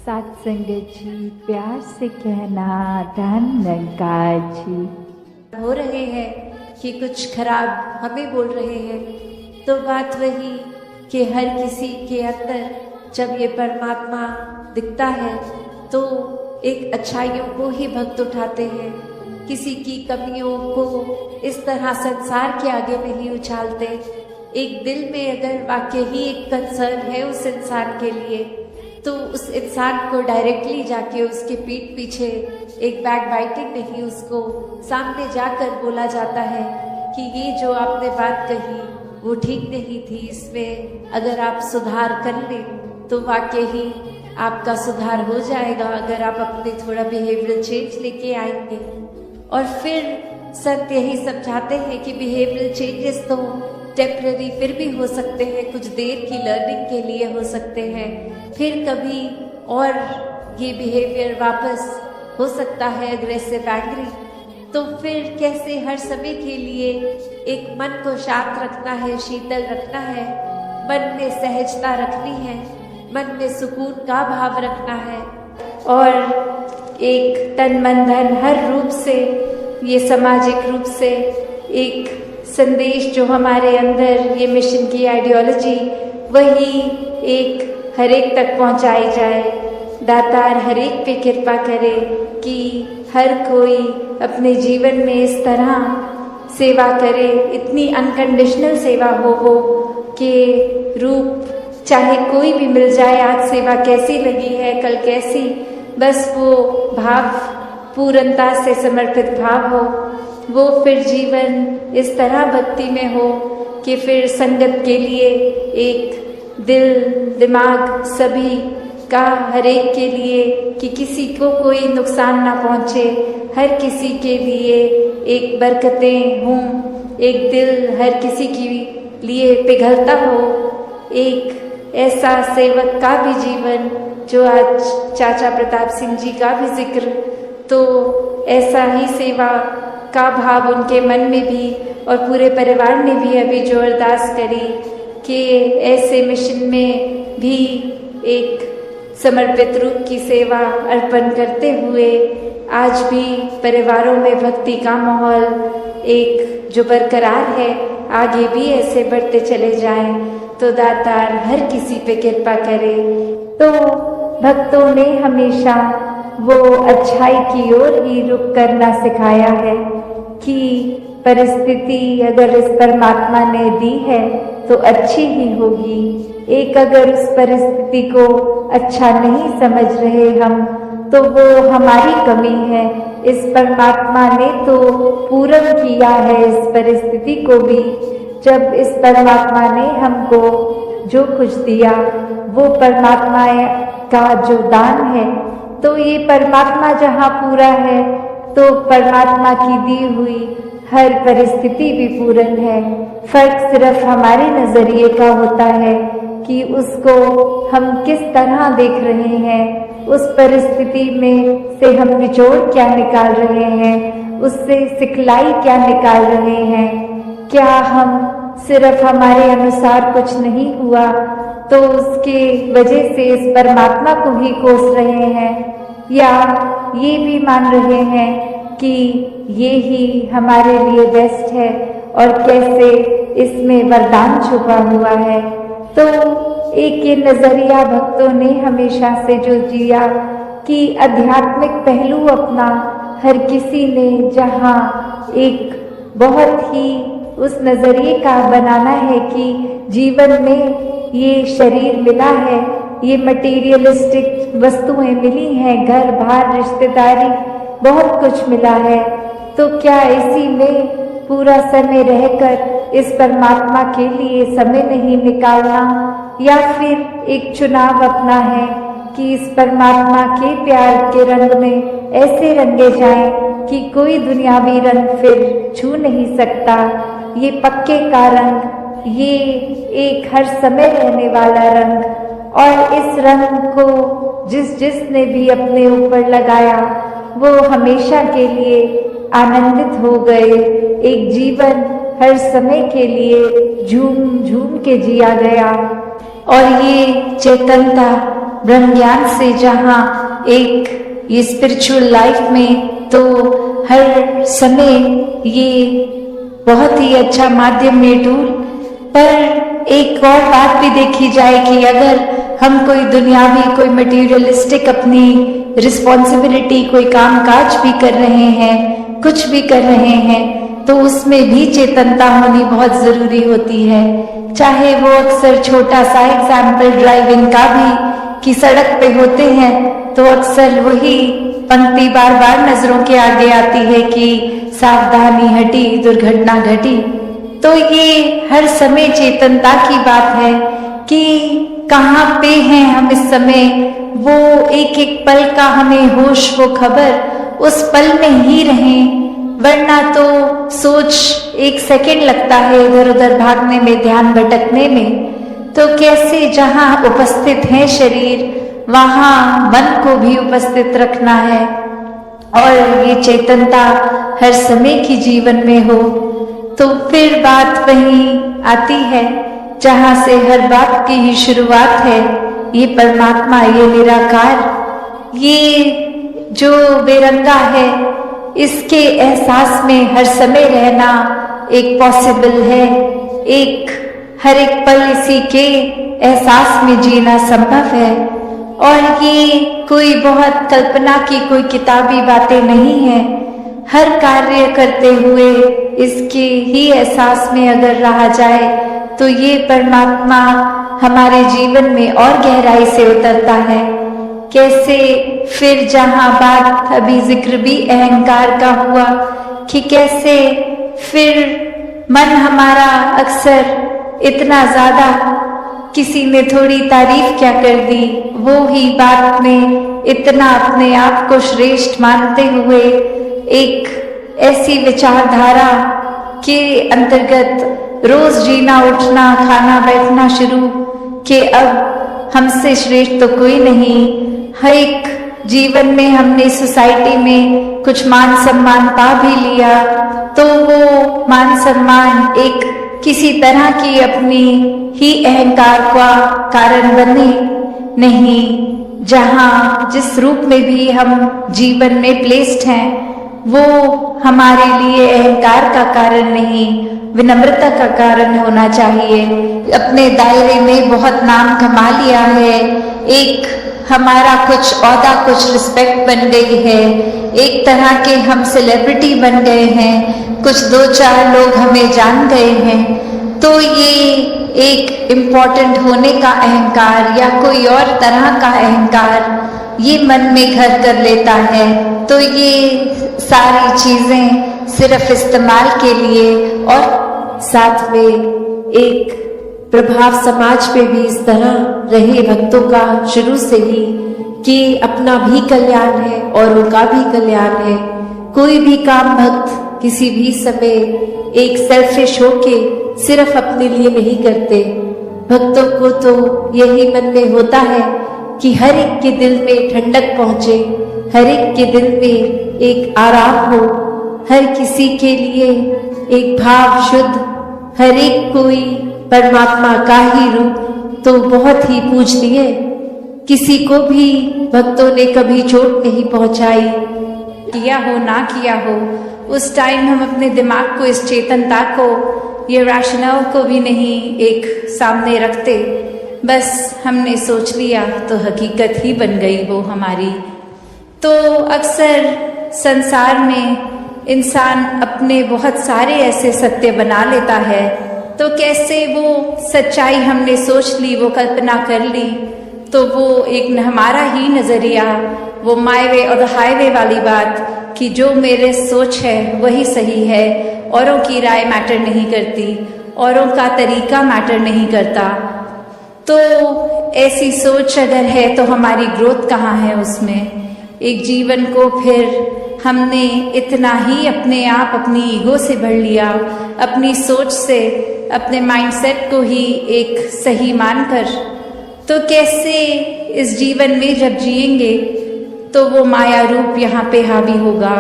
सत्संगत जी, प्यार से कहना धन्यकार जी। हो रहे हैं कि कुछ खराब हमें बोल रहे हैं, तो बात वही कि हर किसी के अंदर जब ये परमात्मा दिखता है तो एक अच्छाइयों को ही भक्त उठाते हैं, किसी की कमियों को इस तरह संसार के आगे नहीं उछालते। एक दिल में अगर वाकई ही एक कंसर्न है उस इंसान के लिए, तो उस इंसान को डायरेक्टली जाके उसके पीठ पीछे एक बैक बाइटिंग नहीं, उसको सामने जाकर बोला जाता है कि ये जो आपने बात कही वो ठीक नहीं थी, इसमें अगर आप सुधार कर लें तो वाकई ही आपका सुधार हो जाएगा, अगर आप अपने थोड़ा बिहेवियरल चेंज लेके आएंगे। और फिर संत यही समझाते हैं कि बिहेवियरल चेंजेस तो टेम्पररी फिर भी हो सकते हैं, कुछ देर की लर्निंग के लिए हो सकते हैं, फिर कभी और ये बिहेवियर वापस हो सकता है एग्रेसिव एंग्री। तो फिर कैसे हर समय के लिए एक मन को शांत रखना है, शीतल रखना है, मन में सहजता रखनी है, मन में सुकून का भाव रखना है, और एक तन मन धन हर रूप से, ये सामाजिक रूप से एक संदेश जो हमारे अंदर ये मिशन की आइडियोलॉजी वही एक हर एक तक पहुंचाई जाए। दातार हर एक पे कृपा करे कि हर कोई अपने जीवन में इस तरह सेवा करे, इतनी अनकंडीशनल सेवा हो कि रूप चाहे कोई भी मिल जाए, आज सेवा कैसी लगी है, कल कैसी, बस वो भाव पूर्णता से समर्पित भाव हो, वो फिर जीवन इस तरह भक्ति में हो कि फिर संगत के लिए एक दिल दिमाग सभी का हर एक के लिए कि किसी को कोई नुकसान ना पहुँचे, हर किसी के लिए एक बरकतें हों, एक दिल हर किसी के लिए पिघलता हो, एक ऐसा सेवक का भी जीवन जो आज चाचा प्रताप सिंह जी का भी जिक्र, तो ऐसा ही सेवा का भाव उनके मन में भी और पूरे परिवार ने भी अभी जो अरदास करी कि ऐसे मिशन में भी एक समर्पित रूप की सेवा अर्पण करते हुए आज भी परिवारों में भक्ति का माहौल एक जो बरकरार है, आगे भी ऐसे बढ़ते चले जाएं, तो दातार हर किसी पे कृपा करे। तो भक्तों ने हमेशा वो अच्छाई की ओर ही रुख करना सिखाया है कि परिस्थिति अगर इस परमात्मा ने दी है तो अच्छी ही होगी। एक अगर उस परिस्थिति को अच्छा नहीं समझ रहे हम, तो वो हमारी कमी है। इस परमात्मा ने तो पूर्ण किया है इस परिस्थिति को भी। जब इस परमात्मा ने हमको जो कुछ दिया वो परमात्मा का जो दान है, तो ये परमात्मा जहाँ पूरा है तो परमात्मा की दी हुई हर परिस्थिति भी पूर्ण है। फर्क सिर्फ हमारे नजरिए का होता है कि उसको हम किस तरह देख रहे हैं, उस परिस्थिति में से हम निचोड़ क्या निकाल रहे हैं, उससे सिखलाई क्या निकाल रहे हैं। क्या हम सिर्फ हमारे अनुसार कुछ नहीं हुआ तो उसके वजह से इस परमात्मा को ही कोस रहे हैं, या ये भी मान रहे हैं कि ये ही हमारे लिए बेस्ट है और कैसे इसमें वरदान छुपा हुआ है। तो एक ये नजरिया भक्तों ने हमेशा से जो जिया कि आध्यात्मिक पहलू अपना हर किसी ने जहाँ एक बहुत ही उस नजरिए का बनाना है कि जीवन में ये शरीर मिला है, ये मटेरियलिस्टिक वस्तुएं मिली हैं, घर बार रिश्तेदारी बहुत कुछ मिला है, तो क्या इसी में पूरा समय रहकर इस परमात्मा के लिए समय नहीं निकालना, या फिर एक चुनाव अपना है कि इस परमात्मा के प्यार के रंग में ऐसे रंगे जाएं कि कोई दुनियावी रंग फिर छू नहीं सकता। ये पक्के का रंग, ये एक हर समय रहने वाला रंग, और इस रंग को जिसने भी अपने ऊपर लगाया वो हमेशा के लिए आनंदित हो गए। एक जीवन हर समय के लिए झूम झूम के जिया गया, और ये चेतनता ब्रह्म ज्ञान से जहाँ एक ये स्पिरिचुअल लाइफ में तो हर समय ये बहुत ही अच्छा माध्यम में टूल। पर एक और बात भी देखी जाए कि अगर हम कोई दुनियावी कोई मटेरियलिस्टिक अपनी रिस्पॉन्सिबिलिटी कोई काम काज भी कर रहे हैं, कुछ भी कर रहे हैं, तो उसमें भी चेतनता होनी बहुत जरूरी होती है। चाहे वो अक्सर छोटा सा एग्जाम्पल ड्राइविंग का भी कि सड़क पे होते हैं तो अक्सर वही पंक्ति बार बार नजरों के आगे आती है कि सावधानी हटी दुर्घटना घटी। तो ये हर समय चेतनता की बात है कि कहाँ पे हैं हम इस समय, वो एक एक पल का हमें होश वो खबर उस पल में ही रहें, वरना तो सोच एक सेकंड लगता है इधर उधर भागने में, ध्यान भटकने में। तो कैसे जहाँ उपस्थित है शरीर वहाँ मन को भी उपस्थित रखना है और ये चेतनता हर समय की जीवन में हो। तो फिर बात वही आती है जहाँ से हर बात की ही शुरुआत है, ये परमात्मा, ये निराकार, ये जो बेरंगा है, इसके एहसास में हर समय रहना एक पॉसिबल है। एक हर एक पल इसी के एहसास में जीना संभव है। और ये कोई बहुत कल्पना की कोई किताबी बातें नहीं है। हर कार्य करते हुए इसके ही एहसास में अगर रहा जाए तो ये परमात्मा हमारे जीवन में और गहराई से उतरता है। कैसे फिर जहाँ बात अभी जिक्र भी अहंकार का हुआ कि कैसे फिर मन हमारा अक्सर इतना ज्यादा, किसी ने थोड़ी तारीफ क्या कर दी, वो ही बात में इतना अपने आप को श्रेष्ठ मानते हुए एक ऐसी विचारधारा के अंतर्गत रोज जीना उठना खाना बैठना शुरू कि अब हमसे श्रेष्ठ तो कोई नहीं। हर एक जीवन में हमने सोसाइटी में कुछ मान सम्मान पा भी लिया तो वो मान सम्मान एक किसी तरह की अपनी ही अहंकार का कारण बने नहीं। जहाँ जिस रूप में भी हम जीवन में प्लेस्ड हैं वो हमारे लिए अहंकार का कारण नहीं, विनम्रता का कारण होना चाहिए। अपने दायरे में बहुत नाम कमा लिया है, एक हमारा कुछ औहदा कुछ रिस्पेक्ट बन गई है, एक तरह के हम सेलिब्रिटी बन गए हैं, कुछ दो चार लोग हमें जान गए हैं, तो ये एक इम्पोर्टेंट होने का अहंकार या कोई और तरह का अहंकार ये मन में घर कर लेता है। तो ये सारी चीजें सिर्फ इस्तेमाल के लिए और साथ में एक प्रभाव समाज पे भी इस तरह रहे भक्तों का शुरू से ही कि अपना भी कल्याण है और उनका भी कल्याण है। कोई भी काम भक्त किसी भी समय एक सेल्फिश होके सिर्फ अपने लिए नहीं करते। भक्तों को तो यही मन में होता है कि हर एक के दिल में ठंडक पहुंचे, हर एक के दिल में एक आराम हो, हर किसी के लिए एक भाव शुद्ध, हर एक कोई परमात्मा का ही रूप तो बहुत ही पूजनीय। किसी को भी भक्तों ने कभी चोट नहीं पहुंचाई, किया हो ना किया हो, उस टाइम हम अपने दिमाग को, इस चेतनता को, ये रैशनल को भी नहीं एक सामने रखते। बस हमने सोच लिया तो हकीकत ही बन गई वो हमारी। तो अक्सर संसार में इंसान अपने बहुत सारे ऐसे सत्य बना लेता है, तो कैसे वो सच्चाई हमने सोच ली, वो कल्पना कर ली, तो वो एक हमारा ही नजरिया, वो माय वे और द हाईवे वाली बात कि जो मेरे सोच है वही सही है, औरों की राय मैटर नहीं करती, औरों का तरीका मैटर नहीं करता। तो ऐसी सोच अगर है तो हमारी ग्रोथ कहाँ है उसमें। एक जीवन को फिर हमने इतना ही अपने आप अपनी ईगो से भर लिया, अपनी सोच से, अपने माइंडसेट को ही एक सही मानकर, तो कैसे इस जीवन में जब जिएंगे तो वो माया रूप यहाँ पे हावी होगा।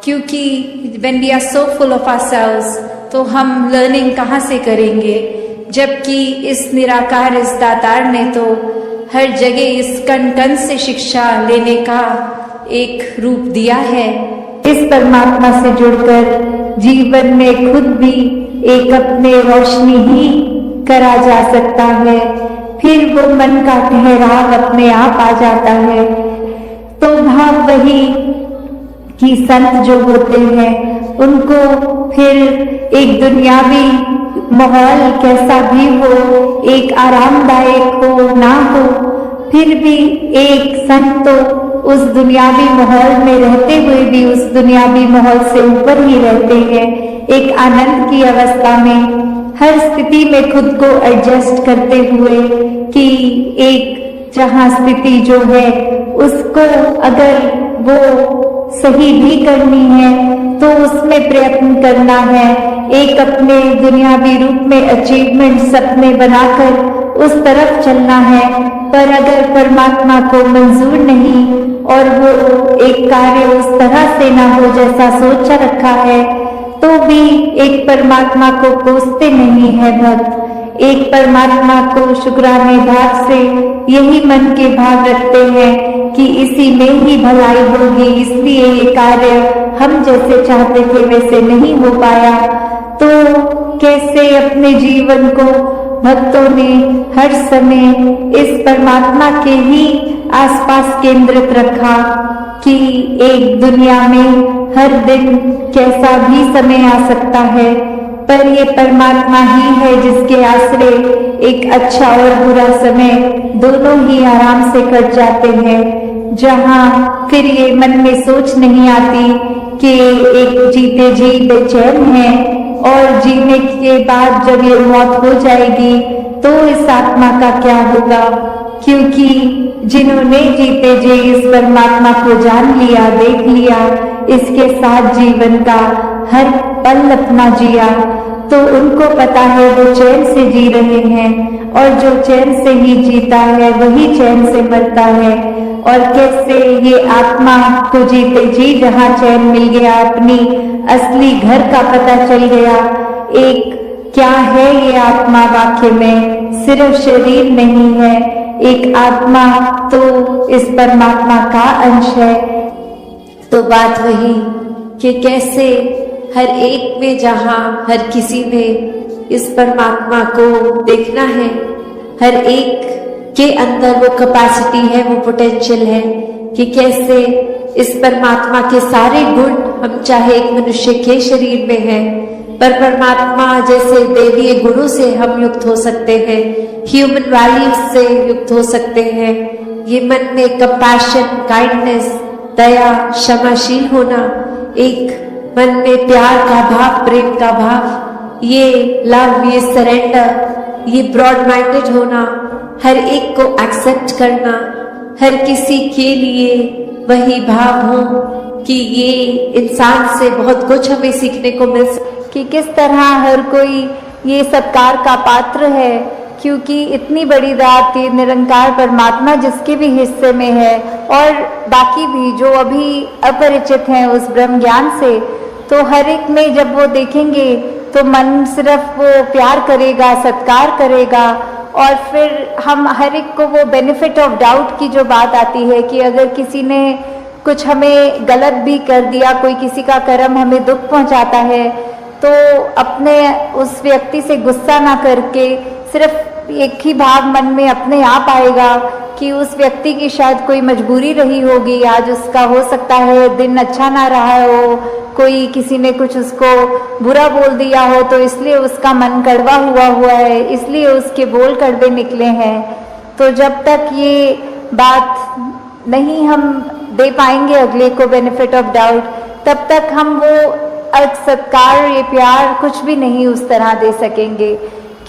क्योंकि when we are so full of ourselves तो हम लर्निंग कहाँ से करेंगे, जबकि इस निराकार, इस दातार ने तो हर जगह इस कण कण से शिक्षा लेने का एक रूप दिया है। इस परमात्मा से जुड़कर जीवन में खुद भी एक अपने रोशनी ही करा जा सकता है, फिर वो मन का ठहराव अपने आप आ जाता है। तो भाव वही कि संत जो होते हैं उनको फिर एक दुनियावी माहौल कैसा भी हो, एक आरामदायक हो ना हो, फिर भी एक संत तो उस दुनियावी माहौल में रहते हुए भी उस दुनियावी माहौल से ऊपर ही रहते हैं। एक आनंद की अवस्था में हर स्थिति में खुद को एडजस्ट करते हुए कि एक जहाँ स्थिति जो है उसको अगर वो सही भी करनी है तो उसमें प्रयत्न करना है, एक अपने दुनियावी रूप में अचीवमेंट सपने बनाकर उस तरफ चलना है। पर अगर परमात्मा को मंजूर नहीं और वो एक कार्य उस तरह से ना हो जैसा सोचा रखा है तो भी एक परमात्मा को कोसते नहीं है भक्त, एक परमात्मा को शुक्राने भाव से यही मन के भाव रखते हैं कि इसी में ही भलाई होगी, इसलिए ये कार्य हम जैसे चाहते थे वैसे नहीं हो पाया। तो कैसे अपने जीवन को भक्तों ने हर समय इस परमात्मा के ही आसपास केंद्रित रखा कि एक दुनिया में हर दिन कैसा भी समय आ सकता है, पर ये परमात्मा ही है जिसके आश्रय एक अच्छा और बुरा समय दोनों ही आराम से कट जाते हैं। जहाँ फिर ये मन में सोच नहीं आती कि एक जीते जी बेचैन है और जीने के बाद जब ये मौत हो जाएगी तो इस आत्मा का क्या होगा, क्योंकि जिन्होंने जीते जी इस परमात्मा को जान लिया, देख लिया, इसके साथ जीवन का हर पल अपना जिया, तो उनको पता है वो चैन से जी रहे हैं और जो चैन से ही जीता है वही चैन से मरता है। और कैसे ये आत्मा को जीते जी जहाँ चैन मिल गया, अपनी असली घर का पता चल गया। एक क्या है ये आत्मा, वाक्य में सिर्फ शरीर नहीं है, एक आत्मा तो इस परमात्मा का अंश है। तो बात वही कि कैसे हर एक में जहाँ हर किसी में इस परमात्मा को देखना है, हर एक के अंदर वो कैपेसिटी है, वो पोटेंशियल है कि कैसे इस परमात्मा के सारे गुण हम चाहे एक मनुष्य के शरीर में है पर परमात्मा जैसे देवीय गुणों से हम युक्त हो सकते हैं, ह्यूमन वैल्यूज से युक्त हो सकते हैं। ये मन में कंपैशन, काइंडनेस, दया, क्षमाशील होना, एक मन में प्यार का भाव, प्रेम का भाव, ये लव, ये सरेंडर, ये ब्रॉड माइंडेड होना, हर एक को एक्सेप्ट करना, हर किसी के लिए वही भाव हो कि ये इंसान से बहुत कुछ हमें सीखने को मिल सकता कि किस तरह हर कोई ये सत्कार का पात्र है, क्योंकि इतनी बड़ी रात ये निरंकार परमात्मा जिसके भी हिस्से में है और बाकी भी जो अभी अपरिचित हैं उस ब्रह्म ज्ञान से, तो हर एक में जब वो देखेंगे तो मन सिर्फ वो प्यार करेगा, सत्कार करेगा। और फिर हम हर एक को वो बेनिफिट ऑफ डाउट की जो बात आती है कि अगर किसी ने कुछ हमें गलत भी कर दिया, कोई किसी का कर्म हमें दुख पहुंचाता है, तो अपने उस व्यक्ति से गुस्सा ना करके सिर्फ एक ही भाव मन में अपने आप आएगा कि उस व्यक्ति की शायद कोई मजबूरी रही होगी, आज उसका हो सकता है दिन अच्छा ना रहा हो, कोई किसी ने कुछ उसको बुरा बोल दिया हो तो इसलिए उसका मन कड़वा हुआ है, इसलिए उसके बोल कड़वे निकले हैं। तो जब तक ये बात नहीं हम दे पाएंगे अगले को बेनिफिट ऑफ डाउट, तब तक हम वो सत्कार, ये प्यार कुछ भी नहीं उस तरह दे सकेंगे,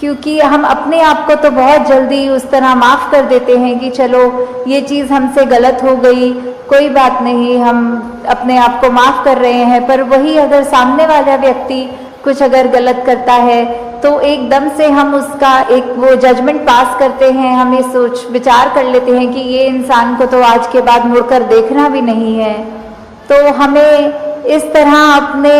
क्योंकि हम अपने आप को तो बहुत जल्दी उस तरह माफ़ कर देते हैं कि चलो ये चीज़ हमसे गलत हो गई, कोई बात नहीं, हम अपने आप को माफ़ कर रहे हैं। पर वही अगर सामने वाला व्यक्ति कुछ अगर गलत करता है तो एकदम से हम उसका एक वो जजमेंट पास करते हैं, हम ये सोच विचार कर लेते हैं कि ये इंसान को तो आज के बाद मुड़कर देखना भी नहीं है। तो हमें इस तरह अपने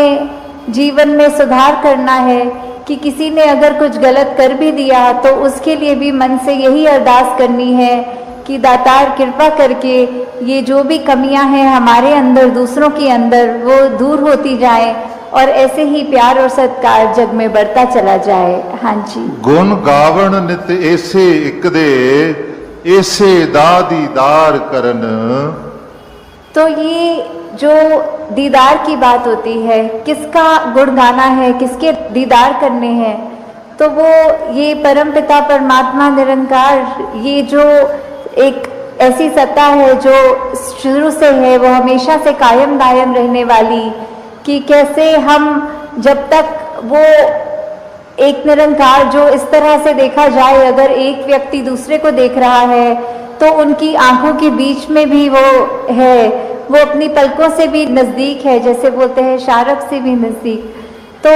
जीवन में सुधार करना है कि किसी ने अगर कुछ गलत कर भी दिया तो उसके लिए भी मन से यही अरदास करनी है कि दातार कृपा करके ये जो भी कमियां हैं हमारे अंदर, दूसरों के अंदर, वो दूर होती जाए और ऐसे ही प्यार और सत्कार जग में बढ़ता चला जाए। हाँ जी। गुण गावण नित ऐसे एक दे, ऐसे दा दीदार करन। तो ये जो दीदार की बात होती है, किसका गुण गाना है, किसके दीदार करने हैं, तो वो ये परमपिता परमात्मा निरंकार, ये जो एक ऐसी सत्ता है जो शुरू से है, वो हमेशा से कायम दायम रहने वाली, कि कैसे हम जब तक वो एक निरंकार जो इस तरह से देखा जाए, अगर एक व्यक्ति दूसरे को देख रहा है तो उनकी आंखों के बीच में भी वो है, वो अपनी पलकों से भी नजदीक है, जैसे बोलते हैं शारक से भी नजदीक। तो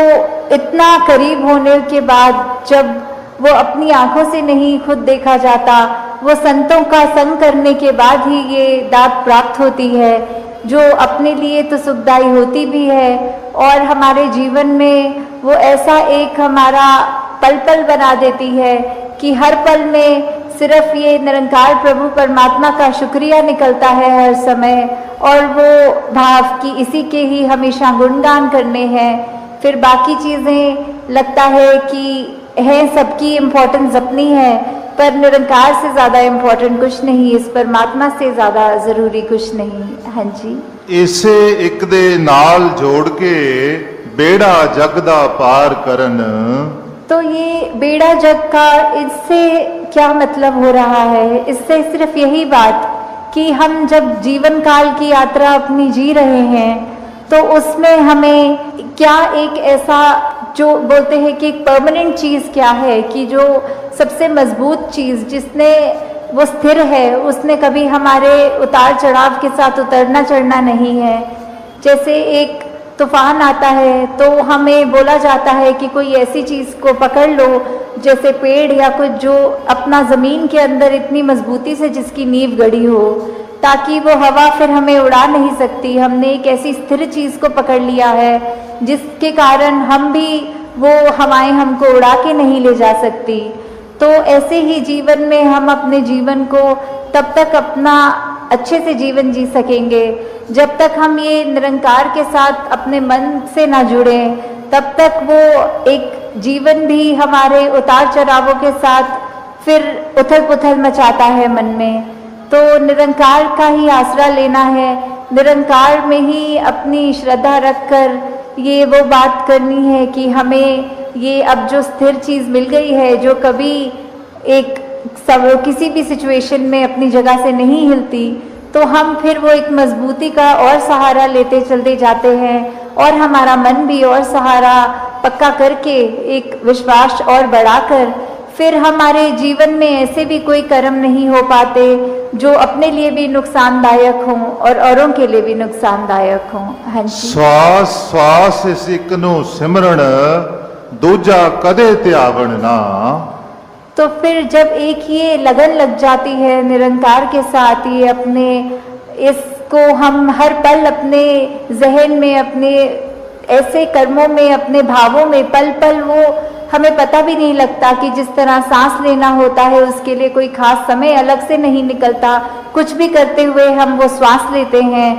इतना करीब होने के बाद जब वो अपनी आंखों से नहीं खुद देखा जाता, वो संतों का संग करने के बाद ही ये दात प्राप्त होती है, जो अपने लिए तो सुखदायी होती भी है और हमारे जीवन में वो ऐसा एक हमारा पल पल बना देती है कि हर पल में सिर्फ ये निरंकार प्रभु परमात्मा का शुक्रिया निकलता है हर समय, और वो भाव कि इसी के ही हमेशा गुणगान करने हैं। फिर बाकी चीज़ें लगता है कि है, सबकी इम्पोर्टेंस अपनी है, पर निरंकार से ज़्यादा इम्पोर्टेंट कुछ नहीं, इस परमात्मा से ज़्यादा ज़रूरी कुछ नहीं। हाँ जी। इसे एक दे नाल जोड़ के बेड़ा जग दा पार करन। तो ये बेड़ा जग का, इससे क्या मतलब हो रहा है? इससे सिर्फ यही बात कि हम जब जीवन काल की यात्रा अपनी जी रहे हैं तो उसमें हमें क्या एक ऐसा जो बोलते हैं कि एक परमानेंट चीज़ क्या है, कि जो सबसे मजबूत चीज़ जिसने वो स्थिर है, उसने कभी हमारे उतार चढ़ाव के साथ उतरना चढ़ना नहीं है। जैसे एक तूफान आता है तो हमें बोला जाता है कि कोई ऐसी चीज़ को पकड़ लो, जैसे पेड़ या कुछ जो अपना ज़मीन के अंदर इतनी मजबूती से जिसकी नींव गड़ी हो, ताकि वो हवा फिर हमें उड़ा नहीं सकती। हमने एक ऐसी स्थिर चीज़ को पकड़ लिया है जिसके कारण हम भी, वो हवाएं हमको उड़ा के नहीं ले जा सकती। तो ऐसे ही जीवन में हम अपने जीवन को तब तक अपना अच्छे से जीवन जी सकेंगे जब तक हम ये निरंकार के साथ अपने मन से ना जुड़े, तब तक वो एक जीवन भी हमारे उतार चढ़ावों के साथ फिर उथल पुथल मचाता है मन में। तो निरंकार का ही आसरा लेना है, निरंकार में ही अपनी श्रद्धा रखकर ये वो बात करनी है कि हमें ये अब जो स्थिर चीज़ मिल गई है, जो कभी एक सब किसी भी सिचुएशन में अपनी जगह से नहीं हिलती, तो हम फिर वो एक मजबूती का और सहारा लेते चलते जाते हैं और हमारा मन भी और सहारा पक्का करके एक विश्वास और बढ़ाकर फिर हमारे जीवन में ऐसे भी कोई कर्म नहीं हो पाते जो अपने लिए भी नुकसानदायक हों और औरों के लिए भी नुकसानदायक हों। हाँ जी। श्वास श्वास सिक नु सिमरण दूजा कदे त्यावण ना। तो फिर जब एक ये लगन लग जाती है निरंकार के साथ, ये अपने इसको हम हर पल अपने जहन में, अपने ऐसे कर्मों में, अपने भावों में पल पल, वो हमें पता भी नहीं लगता कि जिस तरह सांस लेना होता है उसके लिए कोई खास समय अलग से नहीं निकलता, कुछ भी करते हुए हम वो श्वास लेते हैं,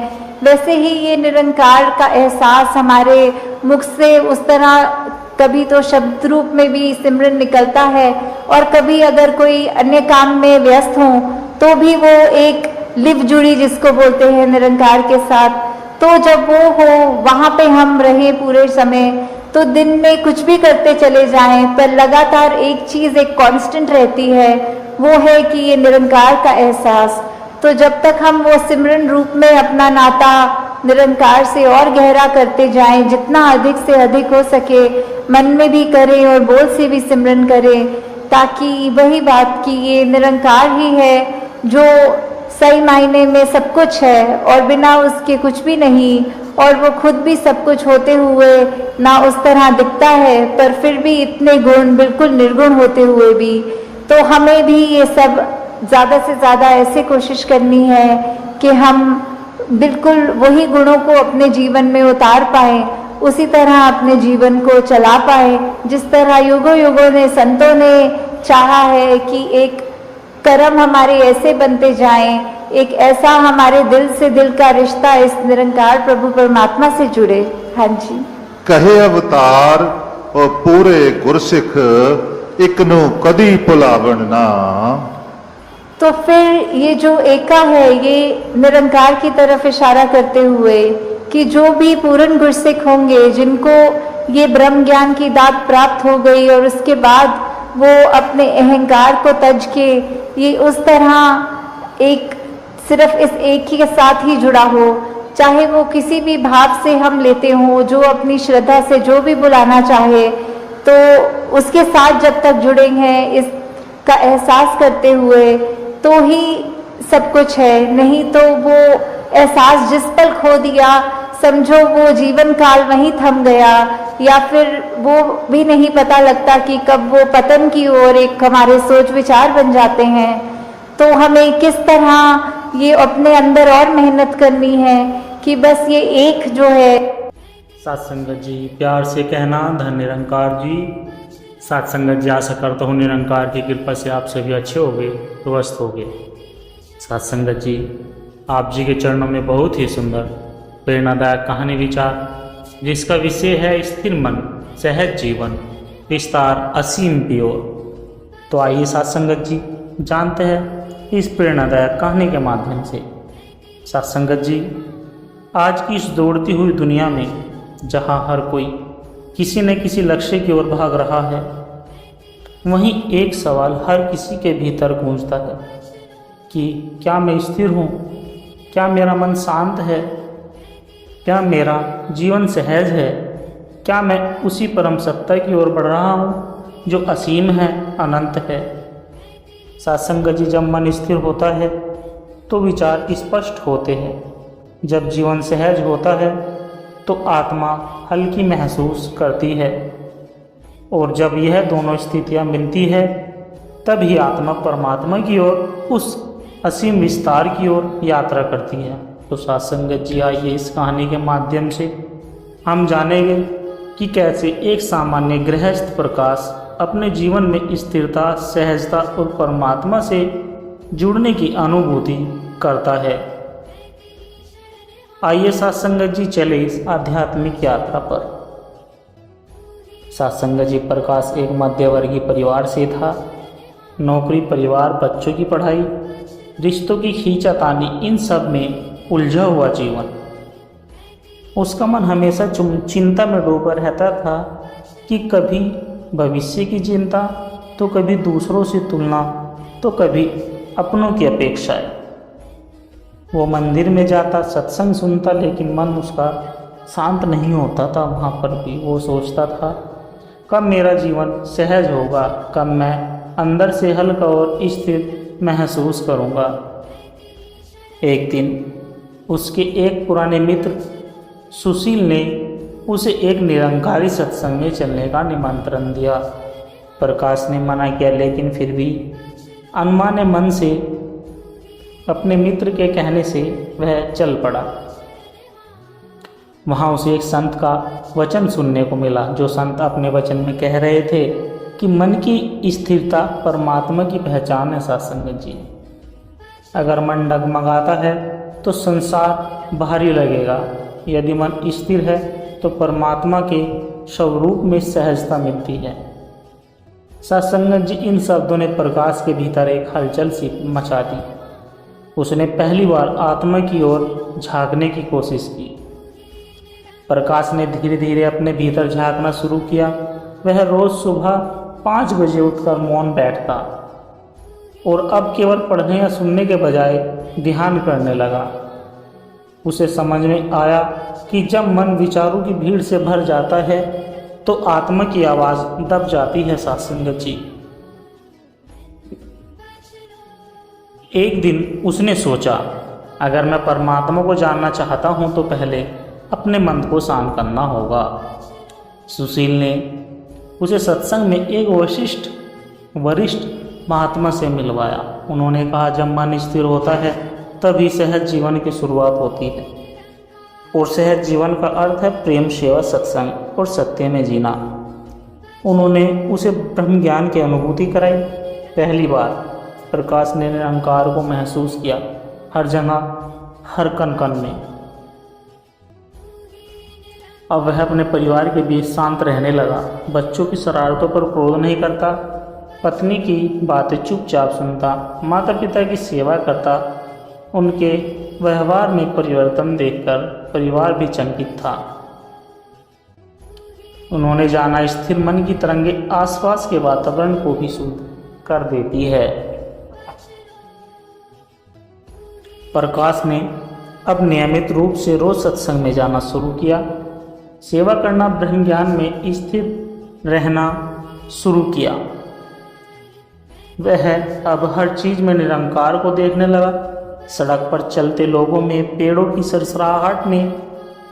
वैसे ही ये निरंकार का एहसास हमारे मुख से उस तरह कभी तो शब्द रूप में भी सिमरन निकलता है और कभी अगर कोई अन्य काम में व्यस्त हो तो भी वो एक लिव जुड़ी जिसको बोलते हैं निरंकार के साथ। तो जब वो हो वहाँ पे हम रहे पूरे समय, तो दिन में कुछ भी करते चले जाएं पर लगातार एक चीज़ एक कांस्टेंट रहती है, वो है कि ये निरंकार का एहसास। तो जब तक हम वो सिमरन रूप में अपना नाता निरंकार से और गहरा करते जाएं, जितना अधिक से अधिक हो सके मन में भी करें और बोल से भी सिमरन करें, ताकि वही बात कि ये निरंकार ही है जो सही मायने में सब कुछ है और बिना उसके कुछ भी नहीं, और वो खुद भी सब कुछ होते हुए ना उस तरह दिखता है, पर फिर भी इतने गुण बिल्कुल निर्गुण होते हुए भी। तो हमें भी ये सब ज़्यादा से ज़्यादा ऐसे कोशिश करनी है कि हम बिल्कुल वही गुणों को अपने जीवन में उतार पाएं, उसी तरह अपने जीवन को चला पाएं जिस तरह युगों युगों ने संतों ने चाहा है कि एक कर्म हमारे ऐसे बनते जाएं, एक ऐसा हमारे दिल से दिल का रिश्ता इस निरंकार प्रभु परमात्मा से जुड़े। हाँ जी। कहे अवतार और पूरे गुरसिख एक नु कदी भुलावन ना। तो फिर ये जो एका है, ये निरंकार की तरफ इशारा करते हुए कि जो भी पूर्ण गुरसिख होंगे, जिनको ये ब्रह्म ज्ञान की दात प्राप्त हो गई और उसके बाद वो अपने अहंकार को तज के ये उस तरह एक सिर्फ इस एक ही के साथ ही जुड़ा हो, चाहे वो किसी भी भाव से हम लेते हों, जो अपनी श्रद्धा से जो भी बुलाना चाहे, तो उसके साथ जब तक जुड़े हैं, इसका एहसास करते हुए, तो ही सब कुछ है। नहीं तो वो एहसास जिस पल खो दिया, समझो वो जीवन काल वहीं थम गया, या फिर वो भी नहीं पता लगता कि कब वो पतन की ओर एक हमारे सोच विचार बन जाते हैं। तो हमें किस तरह ये अपने अंदर और मेहनत करनी है कि बस ये एक जो है। सत्संगत जी प्यार से कहना धन निरंकार जी। सत्संगत जी आशा करता हूँ निरंकार की कृपा से आप सभी अच्छे हो गए, स्वस्थ हो गए। सत्संगत जी आप जी के चरणों में बहुत ही सुंदर प्रेरणादायक कहानी विचार, जिसका विषय है स्थिर मन सहज जीवन विस्तार असीम की ओर। तो आइए सत्संगत जी जानते हैं इस प्रेरणादायक कहानी के माध्यम से। सत्संगत जी आज की इस दौड़ती हुई दुनिया में जहाँ हर कोई किसी न किसी लक्ष्य की ओर भाग रहा है, वहीं एक सवाल हर किसी के भीतर गूंजता है कि क्या मैं स्थिर हूँ, क्या मेरा मन शांत है, क्या मेरा जीवन सहज है, क्या मैं उसी परम सत्ता की ओर बढ़ रहा हूँ जो असीम है, अनंत है। सत्संग जी जब मन स्थिर होता है तो विचार स्पष्ट होते हैं, जब जीवन सहज होता है तो आत्मा हल्की महसूस करती है, और जब यह दोनों स्थितियाँ मिलती है तभी आत्मा परमात्मा की ओर उस असीम विस्तार की ओर यात्रा करती है। तो सत्संगत जी आइए इस कहानी के माध्यम से हम जानेंगे कि कैसे एक सामान्य गृहस्थ प्रकाश अपने जीवन में स्थिरता सहजता और परमात्मा से जुड़ने की अनुभूति करता है। आइए सत्संगत जी चले इस आध्यात्मिक यात्रा पर। सत्संगत जी प्रकाश एक मध्यवर्गीय परिवार से था। नौकरी, परिवार, बच्चों की पढ़ाई, रिश्तों की खींचातानी, इन सब में उलझा हुआ जीवन। उसका मन हमेशा चिंता में डूबा रहता था कि कभी भविष्य की चिंता, तो कभी दूसरों से तुलना, तो कभी अपनों की अपेक्षाएं। वो मंदिर में जाता, सत्संग सुनता, लेकिन मन उसका शांत नहीं होता था। वहाँ पर भी वो सोचता था कब मेरा जीवन सहज होगा, कब मैं अंदर से हल्का और स्थिर महसूस करूँगा। एक दिन उसके एक पुराने मित्र सुशील ने उसे एक निरंकारी सत्संग में चलने का निमंत्रण दिया। प्रकाश ने मना किया, लेकिन फिर भी अनमाने मन से अपने मित्र के कहने से वह चल पड़ा। वहाँ उसे एक संत का वचन सुनने को मिला, जो संत अपने वचन में कह रहे थे कि मन की स्थिरता परमात्मा की पहचान है। सत्संगत जी अगर मन डगमगाता है तो संसार भारी लगेगा, यदि मन स्थिर है तो परमात्मा के स्वरूप में सहजता मिलती है। सत्संगत जी इन शब्दों ने प्रकाश के भीतर एक हलचल सी मचा दी। उसने पहली बार आत्मा की ओर झांकने की कोशिश की। प्रकाश ने धीरे धीरे अपने भीतर झांकना शुरू किया। वह रोज सुबह 5 बजे उठकर मौन बैठता और अब केवल पढ़ने या सुनने के बजाय ध्यान करने लगा। उसे समझ में आया कि जब मन विचारों की भीड़ से भर जाता है तो आत्मा की आवाज़ दब जाती है। सत्संगत जी एक दिन उसने सोचा, अगर मैं परमात्मा को जानना चाहता हूँ तो पहले अपने मन को शांत करना होगा। सुशील ने उसे सत्संग में एक वरिष्ठ महात्मा से मिलवाया। उन्होंने कहा, जब मन स्थिर होता है तभी सहज जीवन की शुरुआत होती है, और सहज जीवन का अर्थ है प्रेम, सेवा, सत्संग और सत्य में जीना। उन्होंने उसे ब्रह्म ज्ञान की अनुभूति कराई। पहली बार प्रकाश ने निरंकार को महसूस किया, हर जगह, हर कण कण में। अब वह अपने परिवार के बीच शांत रहने लगा, बच्चों की शरारतों पर क्रोध नहीं करता, पत्नी की बातें चुपचाप सुनता, माता पिता की सेवा करता। उनके व्यवहार में परिवर्तन देखकर परिवार भी चकित था। उन्होंने जाना स्थिर मन की तरंगें आसपास के वातावरण को भी शुद्ध कर देती है। प्रकाश ने अब नियमित रूप से रोज सत्संग में जाना शुरू किया, सेवा करना, ब्रह्म ज्ञान में स्थिर रहना शुरू किया। वह अब हर चीज में निरंकार को देखने लगा, सड़क पर चलते लोगों में, पेड़ों की सरसराहट में,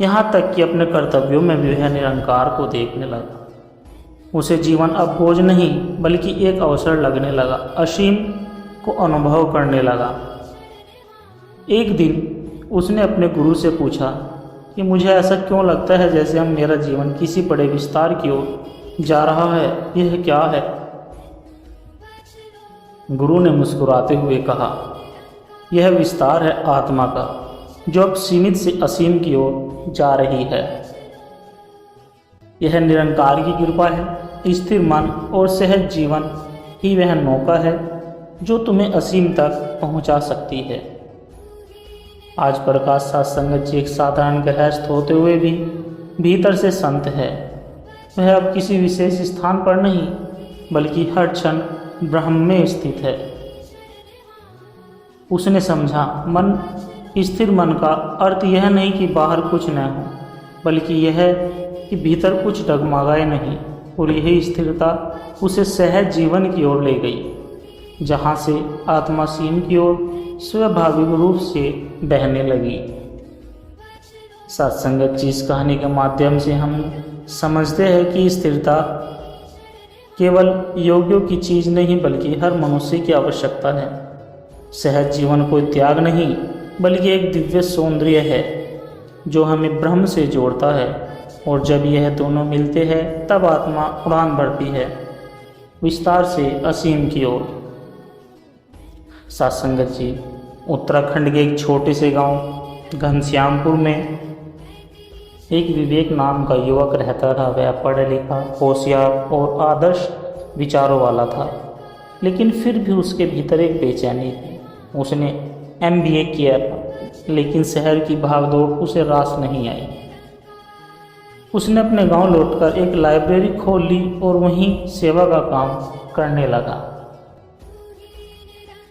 यहाँ तक कि अपने कर्तव्यों में भी वह निरंकार को देखने लगा। उसे जीवन अब बोझ नहीं बल्कि एक अवसर लगने लगा, असीम को अनुभव करने लगा। एक दिन उसने अपने गुरु से पूछा कि मुझे ऐसा क्यों लगता है जैसे हम मेरा जीवन किसी बड़े विस्तार की ओर जा रहा है, यह क्या है? गुरु ने मुस्कुराते हुए कहा, यह विस्तार है आत्मा का, जो अब सीमित से असीम की ओर जा रही है। यह निरंकार की कृपा है। स्थिर मन और सहज जीवन ही वह नौका है जो तुम्हें असीम तक पहुंचा सकती है। आज प्रकाश सत्संग जी एक साधारण गृहस्थ होते हुए भी भीतर से संत है। वह अब किसी विशेष स्थान पर नहीं बल्कि हर क्षण ब्रह्म में स्थित है। उसने समझा, मन स्थिर मन का अर्थ यह नहीं कि बाहर कुछ न हो, बल्कि यह कि भीतर कुछ डगमगाए नहीं। और यही स्थिरता उसे सहज जीवन की ओर ले गई, जहाँ से आत्मा सीम की ओर स्वाभाविक रूप से बहने लगी। सत्संगत जी, इस कहानी के माध्यम से हम समझते हैं कि स्थिरता केवल योगियों की चीज़ नहीं बल्कि हर मनुष्य की आवश्यकता है। सहज जीवन कोई त्याग नहीं बल्कि एक दिव्य सौंदर्य है जो हमें ब्रह्म से जोड़ता है, और जब यह दोनों मिलते हैं तब आत्मा उड़ान भरती है विस्तार से असीम की ओर। सत्संगत जी, उत्तराखंड के एक छोटे से गांव घनश्यामपुर में एक विवेक नाम का युवक रहता था। वह पढ़ा लिखा, होशियार और आदर्श विचारों वाला था, लेकिन फिर भी उसके भीतर एक बेचैनी थी। उसने MBA किया था, लेकिन शहर की भागदौड़ उसे रास नहीं आई। उसने अपने गांव लौटकर एक लाइब्रेरी खोल ली और वहीं सेवा का काम करने लगा।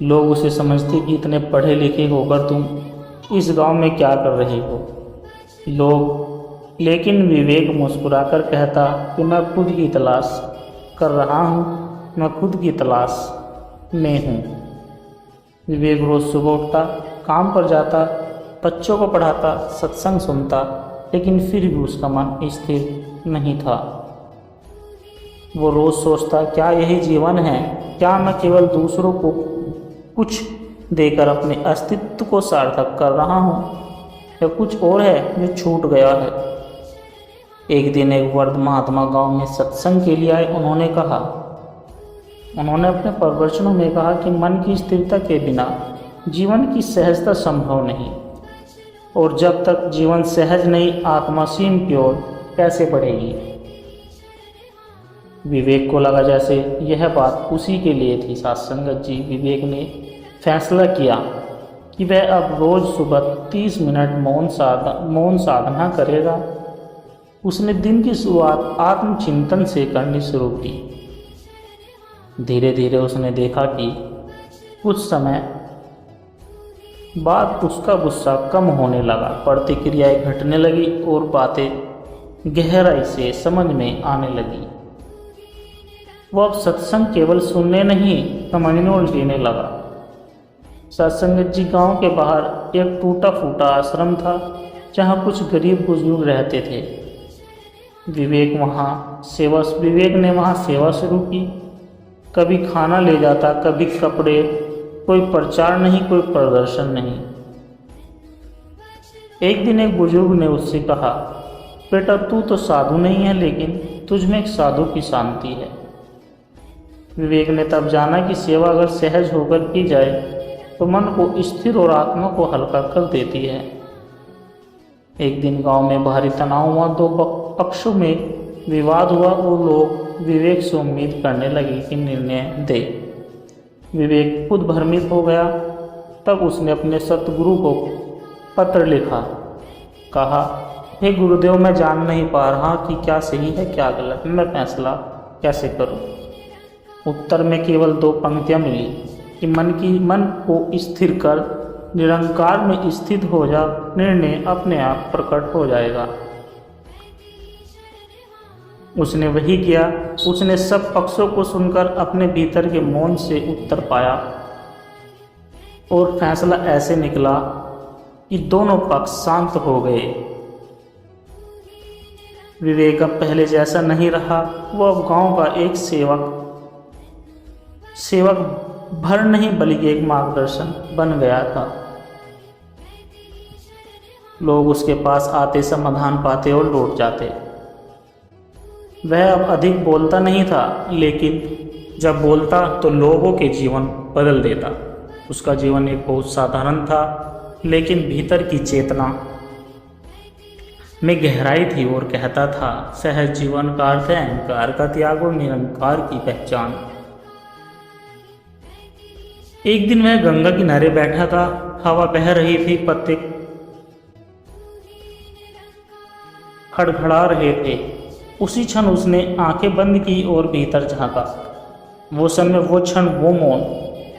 लोग उसे समझते कि इतने पढ़े लिखे होकर तुम इस गांव में क्या कर रहे हो। लेकिन विवेक मुस्कुराकर कहता कि मैं खुद की तलाश कर रहा हूँ, मैं खुद की तलाश में हूँ। विवेक रोज सुबह उठता, काम पर जाता, बच्चों को पढ़ाता, सत्संग सुनता, लेकिन फिर भी उसका मन स्थिर नहीं था। वो रोज सोचता, क्या यही जीवन है? क्या मैं केवल दूसरों को कुछ देकर अपने अस्तित्व को सार्थक कर रहा हूँ, या कुछ और है जो छूट गया है? एक दिन एक वृद्ध महात्मा गांव में सत्संग के लिए आए। उन्होंने अपने प्रवचनों में कहा कि मन की स्थिरता के बिना जीवन की सहजता संभव नहीं, और जब तक जीवन सहज नहीं, आत्मा सीम की ओर कैसे बढ़ेगी। विवेक को लगा जैसे यह बात उसी के लिए थी। सत्संगत जी, विवेक ने फैसला किया कि वह अब रोज सुबह 30 मिनट मौन साधना करेगा। उसने दिन की शुरुआत आत्मचिंतन से करनी शुरू की। धीरे धीरे उसने देखा कि कुछ समय बाद उसका गुस्सा कम होने लगा, प्रतिक्रियाएं घटने लगी और बातें गहराई से समझ में आने लगी। वो अब सत्संग केवल सुनने नहीं, समझने और जीने लगा। सत्संगत जी, गांव के बाहर एक टूटा फूटा आश्रम था जहां कुछ गरीब बुजुर्ग रहते थे। विवेक ने वहाँ सेवा शुरू की। कभी खाना ले जाता, कभी कपड़े। कोई प्रचार नहीं, कोई प्रदर्शन नहीं। एक दिन एक बुजुर्ग ने उससे कहा, बेटा, तू तो साधु नहीं है, लेकिन तुझ में एक साधु की शांति है। विवेक ने तब जाना कि सेवा अगर सहज होकर की जाए तो मन को स्थिर और आत्मा को हल्का कर देती है। एक दिन गांव में भारी तनाव हुआ, दो पक्षों में विवाद हुआ और लोग विवेक से उम्मीद करने लगे कि निर्णय दे। विवेक खुद भ्रमित हो गया। तब उसने अपने सतगुरु को पत्र लिखा, कहा, हे गुरुदेव, मैं जान नहीं पा रहा कि क्या सही है क्या गलत, मैं फैसला कैसे करूं। उत्तर में केवल 2 पंक्तियां मिली कि मन को स्थिर कर निरंकार में स्थित हो जा, निर्णय अपने आप प्रकट हो जाएगा। उसने वही किया। उसने सब पक्षों को सुनकर अपने भीतर के मौन से उत्तर पाया और फैसला ऐसे निकला कि दोनों पक्ष शांत हो गए। विवेक अब पहले जैसा नहीं रहा। वो अब गांव का एक सेवक भर नहीं बल्कि एक मार्गदर्शन बन गया था। लोग उसके पास आते, समाधान पाते और लौट जाते। वह अब अधिक बोलता नहीं था, लेकिन जब बोलता तो लोगों के जीवन बदल देता। उसका जीवन एक बहुत साधारण था, लेकिन भीतर की चेतना में गहराई थी और कहता था, सहज जीवन का अर्थ है अहंकार का त्याग और निरंकार की पहचान। एक दिन वह गंगा किनारे बैठा था। हवा बह रही थी, पत्ते खड़खड़ा रहे थे। उसी क्षण उसने आंखें बंद की और भीतर झांका। वो समय, वो क्षण, वो मौन।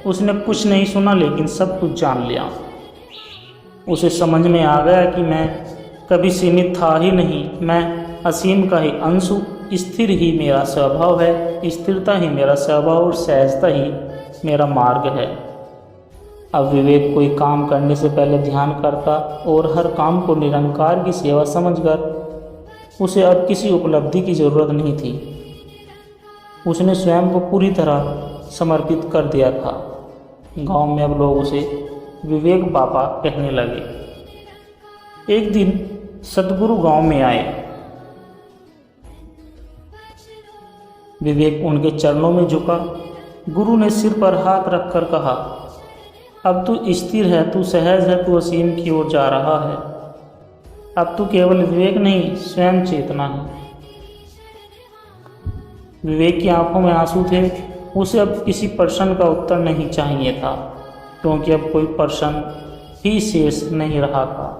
उसने कुछ नहीं सुना, लेकिन सब कुछ जान लिया। उसे समझ में आ गया कि मैं कभी सीमित था ही नहीं, मैं असीम का ही अंश हूँ। स्थिर ही मेरा स्वभाव है, स्थिरता ही मेरा स्वभाव और सहजता ही मेरा मार्ग है। अब विवेक कोई काम करने से पहले ध्यान करता और हर काम को निरंकार की सेवा समझकर उसे अब किसी उपलब्धि की जरूरत नहीं थी। उसने स्वयं को पूरी तरह समर्पित कर दिया था। गांव में अब लोग उसे विवेक बाबा कहने लगे। एक दिन सतगुरु गांव में आए। विवेक उनके चरणों में झुका। गुरु ने सिर पर हाथ रखकर कहा, अब तू स्थिर है, तू सहज है, तू असीम की ओर जा रहा है। अब तू केवल विवेक नहीं, स्वयं चेतना है। विवेक की आंखों में आंसू थे। उसे अब किसी प्रश्न का उत्तर नहीं चाहिए था, क्योंकि अब कोई प्रश्न ही शेष नहीं रहा था।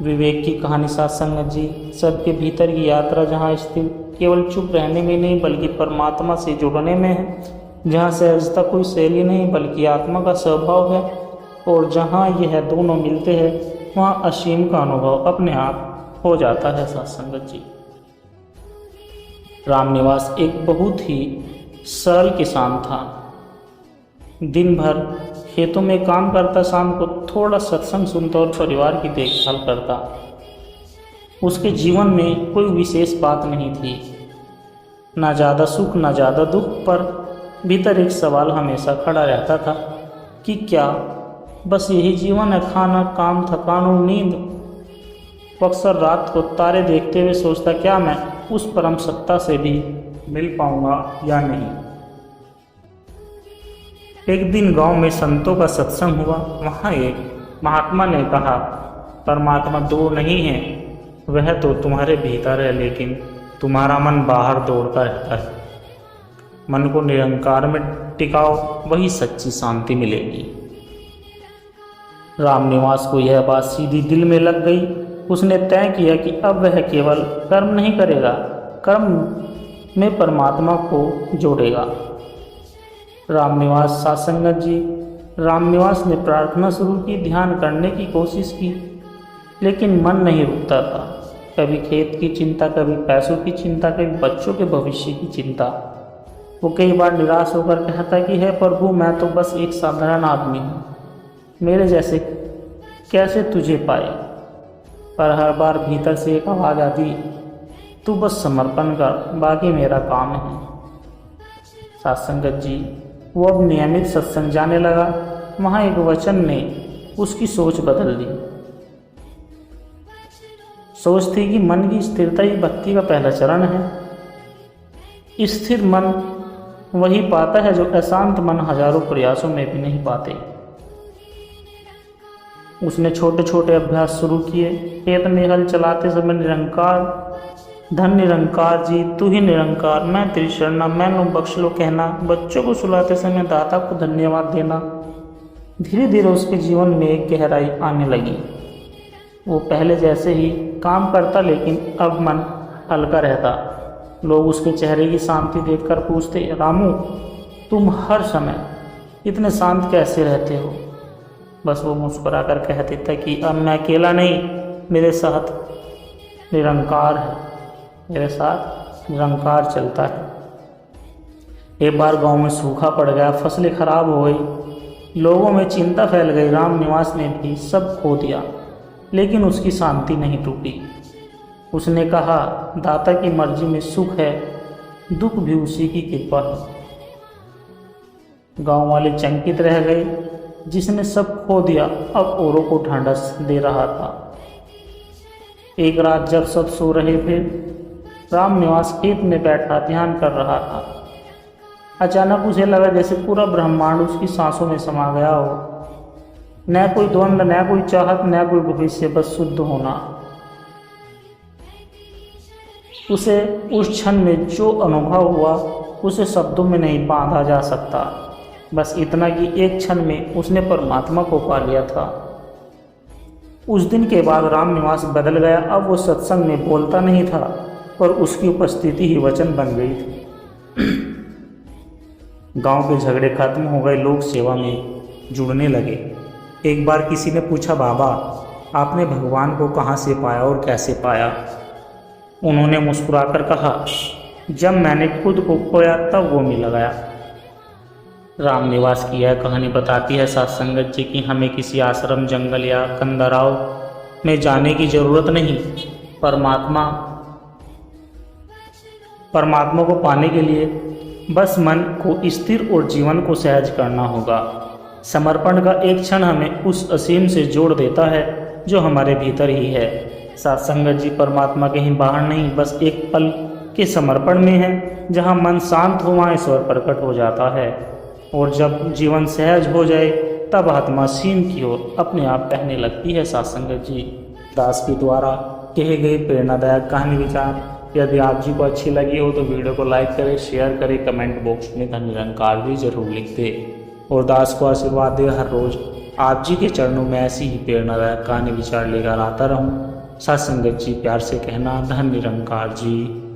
विवेक की कहानी साथ संगत जी सबके भीतर की यात्रा, जहाँ स्थिर केवल चुप रहने में नहीं बल्कि परमात्मा से जुड़ने में है, जहाँ सहजता कोई शैली नहीं बल्कि आत्मा का स्वभाव है, और जहाँ यह दोनों मिलते हैं वहाँ असीम का अनुभव अपने आप हो जाता है। साथ संगत जी, रामनिवास एक बहुत ही सरल किसान था। दिन भर खेतों में काम करता, शाम को थोड़ा सत्संग सुनता और परिवार की देखभाल करता। उसके जीवन में कोई विशेष बात नहीं थी, ना ज़्यादा सुख ना ज़्यादा दुख, पर भीतर एक सवाल हमेशा खड़ा रहता था कि क्या बस यही जीवन है? खाना, काम, थकान और नींद। वो अक्सर रात को तारे देखते हुए सोचता, क्या मैं उस परम सत्ता से भी मिल पाऊंगा या नहीं। एक दिन गांव में संतों का सत्संग हुआ। वहाँ एक महात्मा ने कहा, परमात्मा दूर नहीं है, वह तो तुम्हारे भीतर है, लेकिन तुम्हारा मन बाहर दौड़ता रहता है। मन को निरंकार में टिकाओ, वही सच्ची शांति मिलेगी। रामनिवास को यह बात सीधी दिल में लग गई। उसने तय किया कि अब वह केवल कर्म नहीं करेगा, कर्म में परमात्मा को जोड़ेगा। रामनिवास सत्संगत जी, रामनिवास ने प्रार्थना शुरू की, ध्यान करने की कोशिश की, लेकिन मन नहीं रुकता था। कभी खेत की चिंता, कभी पैसों की चिंता, कभी बच्चों के भविष्य की चिंता। वो कई बार निराश होकर कहता कि हे प्रभु, मैं तो बस एक साधारण आदमी हूँ, मेरे जैसे कैसे तुझे पाए। पर हर बार भीतर से एक आवाज़ आती, तू बस समर्पण कर, बाकी मेरा काम है। सत्संगत जी, वो अब नियमित सत्संग जाने लगा। वहाँ एक वचन ने उसकी सोच बदल दी। सोच थी कि मन की स्थिरता ही भक्ति का पहला चरण है। स्थिर मन वही पाता है जो अशांत मन हजारों प्रयासों में भी नहीं पाते। उसने छोटे छोटे अभ्यास शुरू किए। खेत में हल चलाते समय निरंकार, धन निरंकार जी, तू ही निरंकार, मैं तेरी शरणा, मैनू बख्श लो कहना, बच्चों को सुलाते समय दाता को धन्यवाद देना। धीरे धीरे उसके जीवन में एक गहराई आने लगी। वो पहले जैसे ही काम करता, लेकिन अब मन हल्का रहता। लोग उसके चेहरे की शांति देखकर पूछते, रामू तुम हर समय इतने शांत कैसे रहते हो? बस वो मुस्कुराकर कह देता कि अब मैं अकेला नहीं, मेरे साथ निरंकार है, मेरे साथ निरंकार चलता है। एक बार गांव में सूखा पड़ गया, फसलें खराब हो गई, लोगों में चिंता फैल गई। राम निवास ने भी सब खो दिया, लेकिन उसकी शांति नहीं टूटी। उसने कहा, दाता की मर्जी में सुख है, दुख भी उसी की कृपा है। गांव वाले चंकित रह गए। जिसने सब खो दिया अब औरों को ढांढस दे रहा था। एक रात जब सब सो रहे थे, राम निवास खेत में बैठा ध्यान कर रहा था। अचानक उसे लगा जैसे पूरा ब्रह्मांड उसकी सांसों में समा गया हो। न कोई द्वंद्व, न कोई चाहत, न कोई भविष्य, बस शुद्ध होना। उसे उस क्षण में जो अनुभव हुआ उसे शब्दों में नहीं बांधा जा सकता। बस इतना कि एक क्षण में उसने परमात्मा को पा लिया था। उस दिन के बाद राम निवास बदल गया। अब वो सत्संग में बोलता नहीं था, पर उसकी उपस्थिति ही वचन बन गई थी। गांव के झगड़े खत्म हो गए, लोग सेवा में जुड़ने लगे। एक बार किसी ने पूछा, बाबा आपने भगवान को कहाँ से पाया और कैसे पाया? उन्होंने मुस्कुराकर कहा, जब मैंने खुद को खोया तब वो मिल गया। राम निवास की यह कहानी बताती है साथ संगत जी कि हमें किसी आश्रम, जंगल या कंदराव में जाने की जरूरत नहीं। परमात्मा को पाने के लिए बस मन को स्थिर और जीवन को सहज करना होगा। समर्पण का एक क्षण हमें उस असीम से जोड़ देता है जो हमारे भीतर ही है। साथ संगत जी, परमात्मा कहीं बाहर नहीं, बस एक पल के समर्पण में है। जहाँ मन शांत हो वहाँ ईश्वर प्रकट हो जाता है, और जब जीवन सहज हो जाए तब आत्मा सीम की ओर अपने आप बहने लगती है। साथ संगत जी, दास के द्वारा कहे गए प्रेरणादायक कहानी विचार यदि आप जी को अच्छी लगी हो तो वीडियो को लाइक करें, शेयर करें, कमेंट बॉक्स में धन निरंकार भी जरूर लिख दें और दास को आशीर्वाद दे। हर रोज आप जी के चरणों में ऐसी ही प्रेरणादायक कहानी विचार लेकर आता रहूं। साथ संगत जी, प्यार से कहना, धन निरंकार जी।